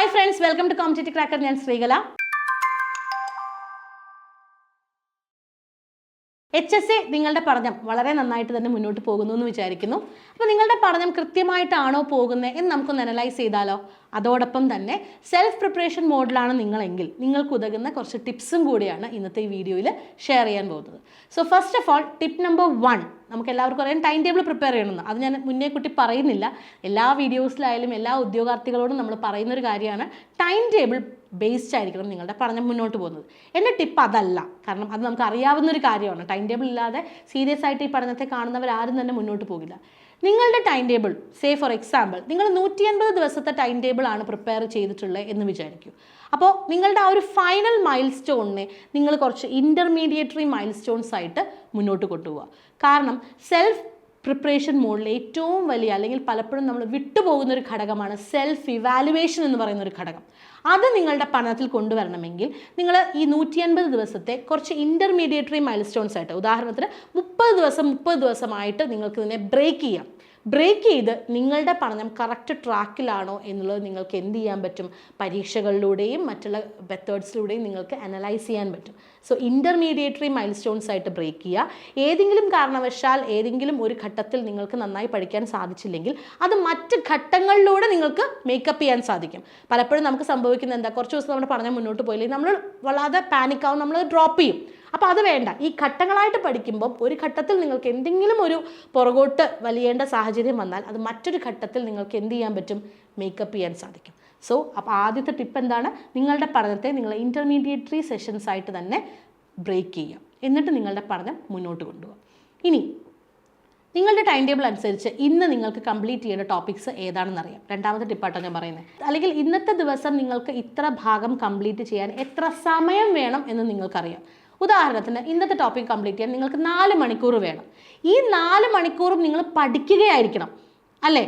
Hi friends, welcome to competitive cracker. ഞാൻ Sreekala. HSA നിങ്ങളുടെ പഠനം വളരെ നന്നായിട്ട് തന്നെ മുന്നോട്ട് പോകുന്നു എന്ന് വിചാരിക്കുന്നു. അപ്പോൾ നിങ്ങളുടെ പഠനം കൃത്യമായിട്ടാണോ പോകുന്നത് എന്ന് നമുക്കൊന്ന് അനലൈസ് ചെയ്താലോ? അതോടൊപ്പം തന്നെ സെൽഫ് പ്രിപ്പറേഷൻ മോഡിലാണ് നിങ്ങളെങ്കിൽ നിങ്ങൾക്ക് ഉതകുന്ന കുറച്ച് ടിപ്സും കൂടിയാണ് ഇന്നത്തെ ഈ വീഡിയോയിൽ ഷെയർ ചെയ്യാൻ പോകുന്നത്. So first of all, tip number 1, നമുക്ക് എല്ലാവർക്കും അറിയാം ടൈം ടേബിൾ പ്രിപ്പയർ ചെയ്യണമെന്ന്. അത് ഞാൻ മുന്നേ കൂട്ടി പറയുന്നില്ല. എല്ലാ വീഡിയോസിലായാലും എല്ലാ ഉദ്യോഗാർത്ഥികളോടും നമ്മൾ പറയുന്നൊരു കാര്യമാണ്, ടൈം ടേബിൾ ബേസ്ഡ് ആയിരിക്കണം നിങ്ങളുടെ പഠനം മുന്നോട്ട് പോകുന്നത്. എൻ്റെ ടിപ്പ് അതല്ല, കാരണം അത് നമുക്ക് അറിയാവുന്നൊരു കാര്യമാണ്. ടൈം ടേബിൾ ഇല്ലാതെ സീരിയസ് ആയിട്ട് ഈ പഠനത്തെ കാണുന്നവരാരും തന്നെ മുന്നോട്ട് പോകില്ല. നിങ്ങളുടെ time table, say for example, നിങ്ങൾ 180 ദിവസത്തെ ടൈം ടേബിൾ ആണ് പ്രിപ്പയർ ചെയ്തിട്ടുള്ളത് എന്ന് വിചാരിക്കൂ. അപ്പോൾ നിങ്ങളുടെ ആ ഒരു ഫൈനൽ മൈൽ സ്റ്റോണിനെ നിങ്ങൾ കുറച്ച് ഇൻ്റർമീഡിയറ്ററി മൈൽ സ്റ്റോൺസ് ആയിട്ട് മുന്നോട്ട് കൊണ്ടുപോവുക. കാരണം സെൽഫ് പ്രിപ്പറേഷൻ മോഡിൽ ഏറ്റവും വലിയ, അല്ലെങ്കിൽ പലപ്പോഴും നമ്മൾ വിട്ടുപോകുന്ന ഒരു ഘടകമാണ് സെൽഫ് ഇവാലുവേഷൻ എന്ന് പറയുന്ന ഒരു ഘടകം. അത് നിങ്ങളുടെ പഠനത്തിൽ കൊണ്ടുവരണമെങ്കിൽ നിങ്ങൾ ഈ 180 ദിവസത്തെ കുറച്ച് ഇൻ്റർമീഡിയറ്ററി മൈൽ സ്റ്റോൺസ് ആയിട്ട്, ഉദാഹരണത്തിന് 30 ദിവസമായിട്ട് നിങ്ങൾക്ക് ഇതിനെ ബ്രേക്ക് ചെയ്യാം. ബ്രേക്ക് ചെയ്ത് നിങ്ങളുടെ പഠനം കറക്റ്റ് ട്രാക്കിലാണോ എന്നുള്ളത് നിങ്ങൾക്ക് എന്ത് ചെയ്യാൻ പറ്റും? പരീക്ഷകളിലൂടെയും മറ്റുള്ള മെത്തേഡ്സിലൂടെയും നിങ്ങൾക്ക് അനലൈസ് ചെയ്യാൻ പറ്റും. സോ ഇൻ്റർമീഡിയറ്ററി മൈൽ സ്റ്റോൺസ് ആയിട്ട് ബ്രേക്ക് ചെയ്യുക. ഏതെങ്കിലും കാരണവശാൽ ഏതെങ്കിലും ഒരു ഘട്ടത്തിൽ നിങ്ങൾക്ക് നന്നായി പഠിക്കാൻ സാധിച്ചില്ലെങ്കിൽ അത് മറ്റ് ഘട്ടങ്ങളിലൂടെ നിങ്ങൾക്ക് മേക്കപ്പ് ചെയ്യാൻ സാധിക്കും. പലപ്പോഴും നമുക്ക് സംഭവിക്കുന്നത് എന്താ, കുറച്ച് ദിവസം നമ്മുടെ പഠനം മുന്നോട്ട് പോയില്ലെങ്കിൽ നമ്മൾ വളരെ പാനിക്കാവും, നമ്മൾ ഡ്രോപ്പ് ചെയ്യും. അപ്പോൾ അത് വേണ്ട. ഈ ഘട്ടങ്ങളായിട്ട് പഠിക്കുമ്പോൾ ഒരു ഘട്ടത്തിൽ നിങ്ങൾക്ക് എന്തെങ്കിലും ഒരു പുറകോട്ട് വലിയേണ്ട സാഹചര്യം വന്നാൽ അത് മറ്റൊരു ഘട്ടത്തിൽ നിങ്ങൾക്ക് എന്ത് ചെയ്യാൻ പറ്റും? മേക്കപ്പ് ചെയ്യാൻ സാധിക്കും. സോ അപ്പോൾ ആദ്യത്തെ ടിപ്പ് എന്താണ്? നിങ്ങളുടെ പഠനത്തെ നിങ്ങൾ ഇൻ്റർമീഡിയറ്ററി സെഷൻസ് ആയിട്ട് തന്നെ ബ്രേക്ക് ചെയ്യുക. എന്നിട്ട് നിങ്ങളുടെ പഠനം മുന്നോട്ട് കൊണ്ടുപോകുക. ഇനി നിങ്ങളുടെ ടൈം ടേബിൾ അനുസരിച്ച് ഇന്ന് നിങ്ങൾക്ക് കംപ്ലീറ്റ് ചെയ്യേണ്ട ടോപ്പിക്സ് ഏതാണെന്ന് അറിയാം. രണ്ടാമത്തെ ടിപ്പായിട്ടാണ് ഞാൻ പറയുന്നത്. അല്ലെങ്കിൽ ഇന്നത്തെ ദിവസം നിങ്ങൾക്ക് ഇത്ര ഭാഗം കംപ്ലീറ്റ് ചെയ്യാൻ എത്ര സമയം വേണം എന്ന് നിങ്ങൾക്കറിയാം. ഉദാഹരണത്തിന് ഇന്നത്തെ ടോപ്പിക് കംപ്ലീറ്റ് ചെയ്യാൻ നിങ്ങൾക്ക് 4 മണിക്കൂർ വേണം. ഈ 4 മണിക്കൂറും നിങ്ങൾ പഠിക്കുകയായിരിക്കണം, അല്ലേ?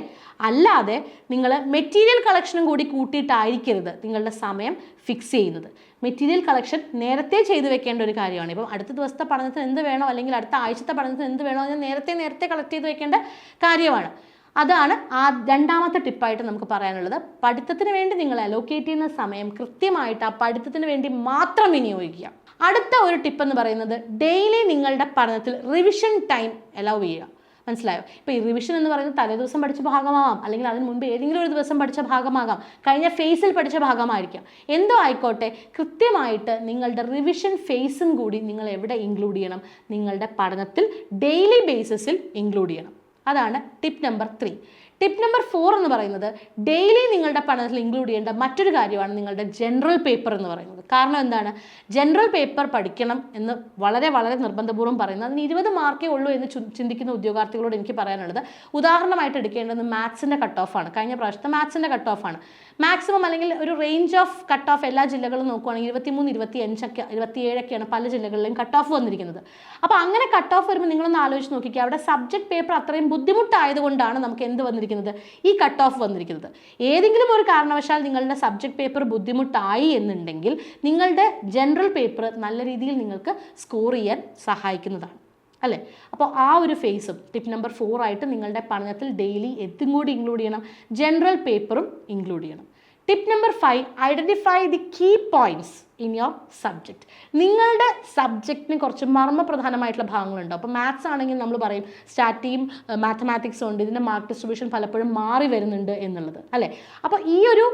അല്ലാതെ നിങ്ങൾ മെറ്റീരിയൽ കളക്ഷനും കൂടി കൂട്ടിയിട്ടായിരിക്കരുത് നിങ്ങളുടെ സമയം ഫിക്സ് ചെയ്യുന്നത്. മെറ്റീരിയൽ കളക്ഷൻ നേരത്തെ ചെയ്തു വെക്കേണ്ട ഒരു കാര്യമാണ്. ഇപ്പം അടുത്ത ദിവസത്തെ പഠനത്തിന് എന്ത് വേണോ, അല്ലെങ്കിൽ അടുത്ത ആഴ്ചത്തെ പഠനത്തിന് എന്ത് വേണോ, അത് നേരത്തെ കളക്ട് ചെയ്ത് വെക്കേണ്ട കാര്യമാണ്. അതാണ് രണ്ടാമത്തെ ടിപ്പായിട്ട് നമുക്ക് പറയാനുള്ളത്. പഠിത്തത്തിന് വേണ്ടി നിങ്ങൾ അലോക്കേറ്റ് ചെയ്യുന്ന സമയം കൃത്യമായിട്ട് ആ പഠിത്തത്തിന് വേണ്ടി മാത്രം വിനിയോഗിക്കുക. അടുത്ത ഒരു ടിപ്പ് എന്ന് പറയുന്നത്, ഡെയിലി നിങ്ങളുടെ പഠനത്തിൽ റിവിഷൻ ടൈം അലൗ ചെയ്യുക. മനസ്സിലായോ? ഇപ്പോൾ ഈ റിവിഷൻ എന്ന് പറയുന്നത് തലേദിവസം പഠിച്ച ഭാഗമാകാം, അല്ലെങ്കിൽ അതിന് മുൻപ് ഏതെങ്കിലും ഒരു ദിവസം പഠിച്ച ഭാഗമാകാം, കഴിഞ്ഞ ഫേസിൽ പഠിച്ച ഭാഗമായിരിക്കാം. എന്തോ ആയിക്കോട്ടെ, കൃത്യമായിട്ട് നിങ്ങളുടെ റിവിഷൻ ഫേസും കൂടി നിങ്ങൾ എവിടെ ഇൻക്ലൂഡ് ചെയ്യണം? നിങ്ങളുടെ പഠനത്തിൽ ഡെയിലി ബേസിസിൽ ഇൻക്ലൂഡ് ചെയ്യണം. അതാണ് ടിപ്പ് നമ്പർ 3. ടിപ്പ് നമ്പർ 4 എന്ന് പറയുന്നത്, ഡെയിലി നിങ്ങളുടെ പഠനത്തിൽ ഇൻക്ലൂഡ് ചെയ്യേണ്ട മറ്റൊരു കാര്യമാണ് നിങ്ങളുടെ ജനറൽ പേപ്പർ എന്ന് പറയുന്നത്. കാരണം എന്താണ്? ജനറൽ പേപ്പർ പഠിക്കണം എന്ന് വളരെ നിർബന്ധപൂർവ്വം പറയുന്നത്. അതിന് 20 മാർക്കേ ഉള്ളൂ എന്ന് ചിന്തിക്കുന്ന ഉദ്യോഗാർത്ഥികളോട് എനിക്ക് പറയാനുള്ളത്, ഉദാഹരണമായിട്ട് എടുക്കേണ്ടത് മാത്സിൻ്റെ കട്ട് ഓഫാണ്. കഴിഞ്ഞ പ്രാവശ്യത്തെ മാത്സിൻ്റെ കട്ട് ഓഫാണ്. മാക്സിമം, അല്ലെങ്കിൽ ഒരു റേഞ്ച് ഓഫ് കട്ട് ഓഫ് എല്ലാ ജില്ലകളും നോക്കുവാണെങ്കിൽ 23, 25, 27ഒക്കെയാണ് പല ജില്ലകളിലും കട്ട് ഓഫ് വന്നിരിക്കുന്നത്. അപ്പോൾ അങ്ങനെ കട്ട് ഓഫ് വരുമ്പോൾ നിങ്ങളൊന്ന് ആലോചിച്ച് നോക്കിക്കുക, അവിടെ സബ്ജക്ട് പേപ്പർ അത്രയും ബുദ്ധിമുട്ടായതുകൊണ്ടാണ് നമുക്ക് എന്ത് വന്നിരിക്കുന്നത്? ഈ കട്ട് ഓഫ് വന്നിരിക്കുന്നത്. ഏതെങ്കിലും ഒരു കാരണവശാൽ നിങ്ങളുടെ സബ്ജക്ട് പേപ്പർ ബുദ്ധിമുട്ടായി എന്നുണ്ടെങ്കിൽ നിങ്ങളുടെ ജനറൽ പേപ്പർ നല്ല രീതിയിൽ നിങ്ങൾക്ക് സ്കോർ ചെയ്യാൻ സഹായിക്കുന്നതാണ്, അല്ലേ? അപ്പോൾ ആ ഒരു ഫേസും ടിപ്പ് നമ്പർ 4 ആയിട്ട് നിങ്ങളുടെ പഠനത്തിൽ ഡെയിലി എന്തും കൂടി ഇൻക്ലൂഡ് ചെയ്യണം? ജനറൽ പേപ്പറും ഇൻക്ലൂഡ് ചെയ്യണം. Tip number 5, identify the key points in your subject. നിങ്ങളുടെ സബ്ജക്റ്റിന് കുറച്ച് മർമ്മപ്രധാനമായിട്ടുള്ള ഭാഗങ്ങളുണ്ട്. അപ്പോൾ മാത്സ് ആണെങ്കിൽ നമ്മൾ പറയും സ്റ്റാറ്റിയും മാത്തമാറ്റിക്സും ഉണ്ട്, ഇതിൻ്റെ മാർക്ക് ഡിസ്ട്രിബ്യൂഷൻ പലപ്പോഴും മാറി വരുന്നുണ്ട് എന്നുള്ളത്, അല്ലേ? അപ്പോൾ ഈ ഒരു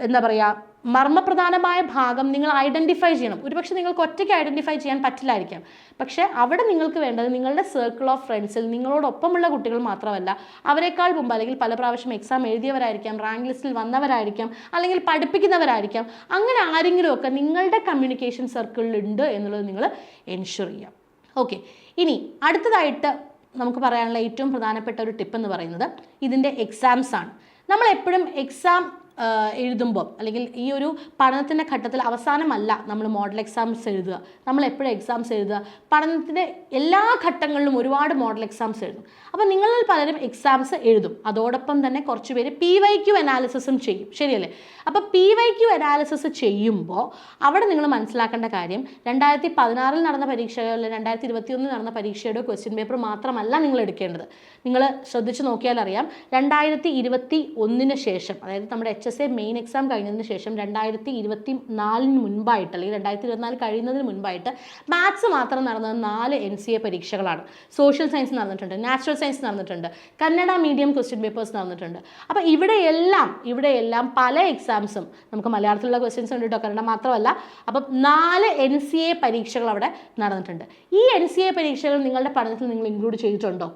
എന്താ പറയുക, മർമ്മപ്രധാനമായ ഭാഗം നിങ്ങൾ ഐഡൻറ്റിഫൈ ചെയ്യണം. ഒരുപക്ഷെ നിങ്ങൾക്ക് ഒറ്റയ്ക്ക് ഐഡൻറ്റിഫൈ ചെയ്യാൻ പറ്റില്ലായിരിക്കാം. പക്ഷേ അവിടെ നിങ്ങൾക്ക് വേണ്ടത് നിങ്ങളുടെ സർക്കിൾ ഓഫ് ഫ്രണ്ട്സിൽ നിങ്ങളോടൊപ്പമുള്ള കുട്ടികൾ മാത്രമല്ല, അവരെക്കാൾ മുമ്പ് അല്ലെങ്കിൽ പല പ്രാവശ്യം എക്സാം എഴുതിയവരായിരിക്കാം, റാങ്ക് ലിസ്റ്റിൽ വന്നവരായിരിക്കാം, അല്ലെങ്കിൽ പഠിപ്പിക്കുന്നവരായിരിക്കാം. അങ്ങനെ ആരെങ്കിലുമൊക്കെ നിങ്ങളുടെ കമ്മ്യൂണിക്കേഷൻ സർക്കിളിൽ ഉണ്ട് എന്നുള്ളത് നിങ്ങൾ എൻഷുർ ചെയ്യാം. ഓക്കെ, ഇനി അടുത്തതായിട്ട് നമുക്ക് പറയാനുള്ള ഏറ്റവും പ്രധാനപ്പെട്ട ഒരു ടിപ്പ് എന്ന് പറയുന്നത് ഇതിൻ്റെ എക്സാംസ് ആണ്. നമ്മൾ എപ്പോഴും എക്സാം എഴുതുമ്പോൾ, അല്ലെങ്കിൽ ഈ ഒരു പഠനത്തിൻ്റെ ഘട്ടത്തിൽ അവസാനമല്ല നമ്മൾ മോഡൽ എക്സാംസ് എഴുതുക. നമ്മൾ എപ്പോഴും എക്സാംസ് എഴുതുക, പഠനത്തിൻ്റെ എല്ലാ ഘട്ടങ്ങളിലും ഒരുപാട് മോഡൽ എക്സാംസ് എഴുതും. അപ്പോൾ നിങ്ങളിൽ പലരും എക്സാംസ് എഴുതും, അതോടൊപ്പം തന്നെ കുറച്ച് പേര് PYQ അനാലിസിസും ചെയ്യും, ശരിയല്ലേ? അപ്പോൾ PYQ അനാലിസിസ് ചെയ്യുമ്പോൾ അവിടെ നിങ്ങൾ മനസ്സിലാക്കേണ്ട കാര്യം, 2016 നടന്ന പരീക്ഷയോ അല്ലെങ്കിൽ 2021 നടന്ന പരീക്ഷയുടെ ക്വസ്റ്റ്യൻ പേപ്പർ മാത്രമല്ല നിങ്ങൾ എടുക്കേണ്ടത്. നിങ്ങൾ ശ്രദ്ധിച്ച് നോക്കിയാൽ അറിയാം, 2021 ശേഷം, അതായത് നമ്മുടെ HSA മെയിൻ എക്സാം കഴിഞ്ഞതിന് ശേഷം 2024 മുൻപായിട്ട് അല്ലെങ്കിൽ 2024 കഴിയുന്നതിന് മുൻപായിട്ട് മാത്സ് മാത്രം നടന്നത് 4 NCA പരീക്ഷകളാണ്. സോഷ്യൽ സയൻസ് നടന്നിട്ടുണ്ട്, നാച്ചുറൽ സയൻസ് നടന്നിട്ടുണ്ട്, കന്നഡ മീഡിയം ക്വസ്റ്റ്യൻ പേപ്പേഴ്സ് നടന്നിട്ടുണ്ട്. അപ്പോൾ ഇവിടെയെല്ലാം പല എക്സാംസും നമുക്ക് മലയാളത്തിലുള്ള ക്വസ്റ്റ്യൻസ് ഉണ്ട് കേട്ടോ, കന്നഡ മാത്രമല്ല. അപ്പം 4 NCA പരീക്ഷകൾ അവിടെ നടന്നിട്ടുണ്ട്. ഈ NCA പരീക്ഷകൾ നിങ്ങളുടെ പഠനത്തിൽ നിങ്ങൾ ഇൻക്ലൂഡ് ചെയ്തിട്ടുണ്ടോ?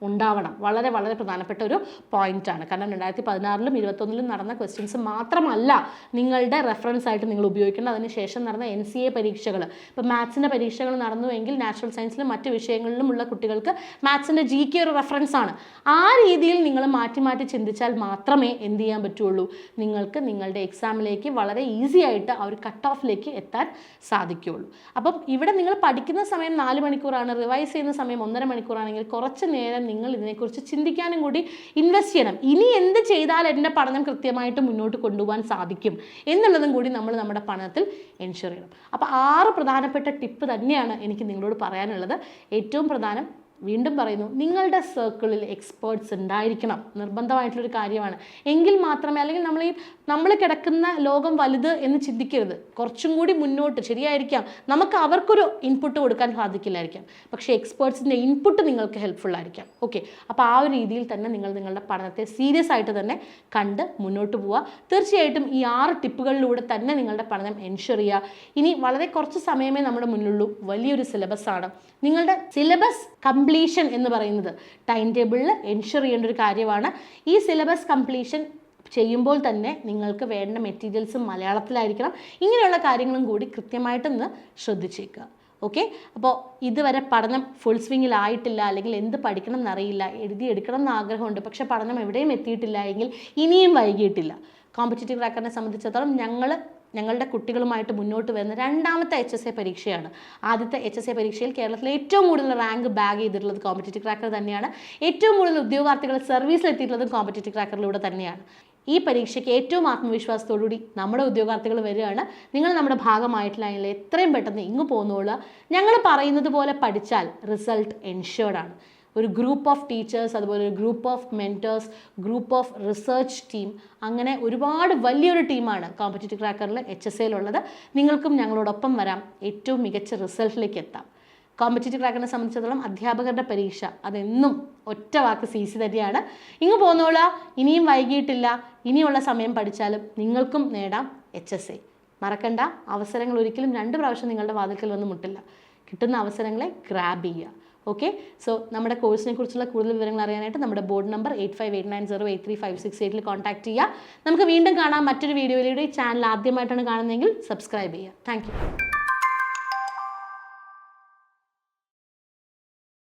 ഉണ്ടാവണം. വളരെ വളരെ പ്രധാനപ്പെട്ട ഒരു പോയിന്റാണ്. കാരണം 2016-ലും 2021-ലും നടന്ന ക്വസ്റ്റ്യൻസ് മാത്രമല്ല നിങ്ങളുടെ റെഫറൻസ് ആയിട്ട് നിങ്ങൾ ഉപയോഗിക്കേണ്ടത്. അതിനുശേഷം നടന്ന NCA പരീക്ഷകൾ, ഇപ്പോൾ മാത്സിൻ്റെ പരീക്ഷകൾ നടന്നുവെങ്കിൽ നാച്ചുറൽ സയൻസിലും മറ്റ് വിഷയങ്ങളിലുമുള്ള കുട്ടികൾക്ക് മാത്സിൻ്റെ GK ഒരു റെഫറൻസ് ആണ്. ആ രീതിയിൽ നിങ്ങൾ മാറ്റി മാറ്റി ചിന്തിച്ചാൽ മാത്രമേ എന്ത് ചെയ്യാൻ പറ്റുള്ളൂ, നിങ്ങൾക്ക് നിങ്ങളുടെ എക്സാമിലേക്ക് വളരെ ഈസി ആയിട്ട് ആ ഒരു കട്ട് ഓഫിലേക്ക് എത്താൻ സാധിക്കുകയുള്ളൂ. അപ്പം ഇവിടെ നിങ്ങൾ പഠിക്കുന്ന സമയം 4 മണിക്കൂറാണ്, റിവൈസ് ചെയ്യുന്ന സമയം 1.5 മണിക്കൂറാണെങ്കിൽ കുറച്ച് നേരം നിങ്ങൾ ഇതിനെക്കുറിച്ച് ചിന്തിക്കാനും കൂടി ഇൻവെസ്റ്റ് ചെയ്യണം. ഇനി എന്ത് ചെയ്താൽ എൻ്റെ പഠനം കൃത്യമായിട്ട് മുന്നോട്ട് കൊണ്ടുപോകാൻ സാധിക്കും എന്നുള്ളതും കൂടി നമ്മൾ നമ്മുടെ പഠനത്തിൽ എൻഷുർ ചെയ്യണം. അപ്പോൾ 6 പ്രധാനപ്പെട്ട ടിപ്പ് തന്നെയാണ് എനിക്ക് നിങ്ങളോട് പറയാനുള്ളത്. ഏറ്റവും പ്രധാനം, വീണ്ടും പറയുന്നു, നിങ്ങളുടെ സർക്കിളിൽ എക്സ്പേർട്സ് ഉണ്ടായിരിക്കണം. നിർബന്ധമായിട്ടുള്ളൊരു കാര്യമാണ്. എങ്കിൽ മാത്രമേ, അല്ലെങ്കിൽ നമ്മൾ കിടക്കുന്ന ലോകം വലുത് എന്ന് ചിന്തിക്കരുത്. കുറച്ചും കൂടി മുന്നോട്ട്, ശരിയായിരിക്കാം നമുക്ക് അവർക്കൊരു ഇൻപുട്ട് കൊടുക്കാൻ സാധിക്കില്ലായിരിക്കാം, പക്ഷേ എക്സ്പേർട്സിൻ്റെ ഇൻപുട്ട് നിങ്ങൾക്ക് ഹെൽപ്ഫുൾ ആയിരിക്കാം. ഓക്കെ, അപ്പോൾ ആ ഒരു രീതിയിൽ തന്നെ നിങ്ങൾ നിങ്ങളുടെ പഠനത്തെ സീരിയസ് ആയിട്ട് തന്നെ കണ്ട് മുന്നോട്ട് പോവുക. തീർച്ചയായിട്ടും ഈ 6 ടിപ്പുകളിലൂടെ തന്നെ നിങ്ങളുടെ പഠനം എൻഷുർ ചെയ്യുക. ഇനി വളരെ കുറച്ച് സമയമേ നമ്മുടെ മുന്നിലുള്ളൂ. വലിയൊരു സിലബസാണ്. നിങ്ങളുടെ സിലബസ് കംപ്ലീഷൻ എന്ന് പറയുന്നത് ടൈം ടേബിളിൽ എൻഷുർ ചെയ്യേണ്ട ഒരു കാര്യമാണ്. ഈ സിലബസ് കംപ്ലീഷൻ ചെയ്യുമ്പോൾ തന്നെ നിങ്ങൾക്ക് വേണ്ട മെറ്റീരിയൽസും മലയാളത്തിലായിരിക്കണം. ഇങ്ങനെയുള്ള കാര്യങ്ങളും കൂടി കൃത്യമായിട്ടൊന്ന് ശ്രദ്ധിച്ചേക്കുക. ഓക്കെ, അപ്പോൾ ഇതുവരെ പഠനം ഫുൾ സ്വിങ്ങിലായിട്ടില്ല, അല്ലെങ്കിൽ എന്ത് പഠിക്കണം എന്നറിയില്ല, എഴുതിയെടുക്കണം എന്ന് ആഗ്രഹമുണ്ട്, പക്ഷെ പഠനം എവിടെയും എത്തിയിട്ടില്ല എങ്കിൽ ഇനിയും വൈകിയിട്ടില്ല. കോമ്പറ്റേറ്റീവ് ക്രാക്കറിനെ സംബന്ധിച്ചിടത്തോളം ഞങ്ങളുടെ കുട്ടികളുമായിട്ട് മുന്നോട്ട് വരുന്ന 2ാമത്തെ HSA പരീക്ഷയാണ്. ആദ്യത്തെ HSA പരീക്ഷയിൽ കേരളത്തിലെ ഏറ്റവും കൂടുതൽ റാങ്ക് ബാഗ് ചെയ്തിട്ടുള്ളത് കോമ്പറ്റേറ്റീവ് ക്രാക്കർ തന്നെയാണ്. ഏറ്റവും കൂടുതൽ ഉദ്യോഗാർത്ഥികൾ സർവീസിലെത്തിയിട്ടുള്ളതും കോമ്പറ്റേറ്റീവ് ക്രാക്കറിലൂടെ തന്നെയാണ്. ഈ പരീക്ഷയ്ക്ക് ഏറ്റവും ആത്മവിശ്വാസത്തോടുകൂടി നമ്മുടെ ഉദ്യോഗാർത്ഥികൾ വരികയാണ്. നിങ്ങൾ നമ്മുടെ ഭാഗമായിട്ടില്ല, എത്രയും പെട്ടെന്ന് ഇങ്ങ് പോന്നോളുക. ഞങ്ങൾ പറയുന്നത് പോലെ പഠിച്ചാൽ റിസൾട്ട് എൻഷുർഡ് ആണ്. ഒരു ഗ്രൂപ്പ് ഓഫ് ടീച്ചേഴ്സ്, അതുപോലെ ഒരു group of mentors, group of research team, അങ്ങനെ ഒരുപാട് വലിയൊരു ടീമാണ് കോമ്പറ്റേറ്റീവ് ക്രാക്കറിൽ HSAയിലുള്ളത്. നിങ്ങൾക്കും ഞങ്ങളോടൊപ്പം വരാം, ഏറ്റവും മികച്ച റിസൾട്ടിലേക്ക് എത്താം. കോമ്പറ്റേറ്റീവ് ക്രാക്കറിനെ സംബന്ധിച്ചിടത്തോളം അധ്യാപകരുടെ പരീക്ഷ അതെന്നും ഒറ്റ വാക്ക് CC തന്നെയാണ്. ഇങ്ങ് പോന്നോളാ, ഇനിയും വൈകിയിട്ടില്ല. ഇനിയുള്ള സമയം പഠിച്ചാലും നിങ്ങൾക്കും നേടാം HSA. മറക്കണ്ട, അവസരങ്ങൾ ഒരിക്കലും 2 പ്രാവശ്യം നിങ്ങളുടെ വാതിൽക്കൽ വന്ന് മുട്ടില്ല. കിട്ടുന്ന അവസരങ്ങളെ ഗ്രാബ് ചെയ്യുക. ഓക്കെ, സോ നമ്മുടെ കോഴ്സിനെ കുറിച്ചുള്ള കൂടുതൽ വിവരങ്ങൾ അറിയാനായിട്ട് നമ്മുടെ ബോർഡ് നമ്പർ 8589083568 കോൺടാക്ട് ചെയ്യുക. നമുക്ക് വീണ്ടും കാണാം മറ്റൊരു വീഡിയോയിലൂടെ. ചാനൽ ആദ്യമായിട്ടാണ് കാണുന്നതെങ്കിൽ സബ്സ്ക്രൈബ് ചെയ്യുക. Thank you.